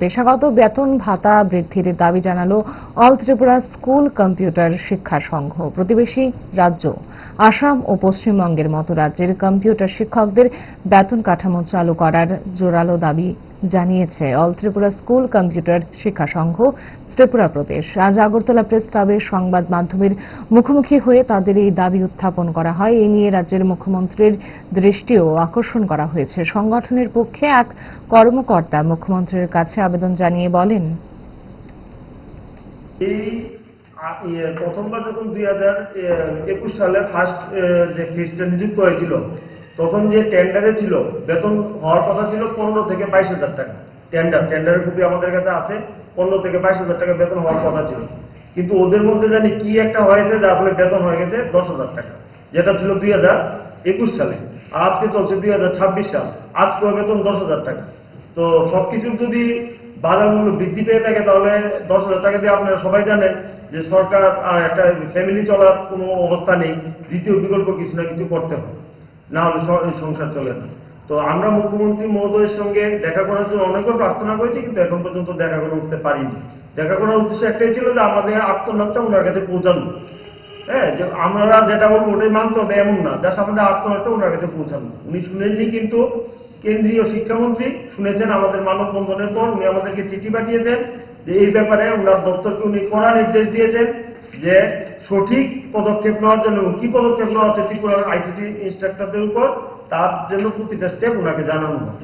পেশাগত বেতন ভাতা বৃদ্ধির দাবি জানালো অল ত্রিপুরা স্কুল কম্পিউটার শিক্ষা সংঘ। প্রতিবেশী রাজ্য আসাম ও পশ্চিমবঙ্গের মতো রাজ্যের কম্পিউটার শিক্ষকদের বেতন কাঠামো চালু করার জোরালো দাবি জানিয়েছে অল ত্রিপুরা স্কুল কম্পিউটার শিক্ষা সংঘ ত্রিপুরা প্রদেশ। আজ আগরতলা প্রেস ক্লাবে সংবাদ মাধ্যমের মুখোমুখি হয়ে তাদের এই দাবি উত্থাপন করা হয়। এই নিয়ে রাজ্যের মুখ্যমন্ত্রীর দৃষ্টিও আকর্ষণ করা হয়েছে। সংগঠনের পক্ষে এক কর্মকর্তা মুখ্যমন্ত্রীর কাছে আবেদন জানিয়ে বলেন, প্রথমবার যখন 2021 সালে ফার্স্ট যে ফিসটা নিযুক্ত হয়েছিল, তখন যে টেন্ডারে ছিল বেতন হওয়ার কথা ছিল 15 থেকে 22,000 টাকা। টেন্ডারের কপি আমাদের কাছে আছে। 15 থেকে 22,000 টাকা বেতন হওয়ার কথা ছিল, কিন্তু ওদের মধ্যে জানি কি একটা হয়েছে, যার ফলে বেতন হয়ে গেছে 10,000 টাকা, যেটা ছিল 2021 সালে। আজকে চলছে 2026 সাল, আজকেও বেতন 10,000 টাকা। তো সবকিছুর যদি বাজার মূল্য বৃদ্ধি পেয়ে থাকে, তাহলে 10,000 টাকা দিয়ে আপনারা সবাই জানেন যে সরকার একটা ফ্যামিলি চলার কোনো অবস্থা নেই। দ্বিতীয় বিকল্প কিছু না কিছু করতে হবে, না হলে সংসার চলে না। তো আমরা মুখ্যমন্ত্রী মহোদয়ের সঙ্গে দেখা করার জন্য অনেকবার প্রার্থনা করেছি, কিন্তু এখন পর্যন্ত দেখা করে উঠতে পারিনি। দেখা করার উদ্দেশ্য একটাই ছিল যে আমাদের আত্মনাথটা ওনার কাছে পৌঁছানো। হ্যাঁ, যে আমরা যেটা বলবো ওটাই মানতে হবে এমন না, জাস্ট আমাদের আত্মনাথটা ওনার কাছে পৌঁছানো। উনি শুনেননি, কিন্তু কেন্দ্রীয় শিক্ষামন্ত্রী শুনেছেন। আমাদের মানববন্ধনের পর উনি আমাদেরকে চিঠি পাঠিয়েছেন যে এই ব্যাপারে ওনার দপ্তরকে উনি কড়া নির্দেশ দিয়েছেন যে সঠিক পদক্ষেপ নেওয়ার জন্য। কি পদক্ষেপ নেওয়া হচ্ছে ত্রিপুরার আইসিটি ইনস্ট্রাক্টরদের উপর, তার জন্য প্রতিটা স্টেপ ওনাকে জানানো হয়।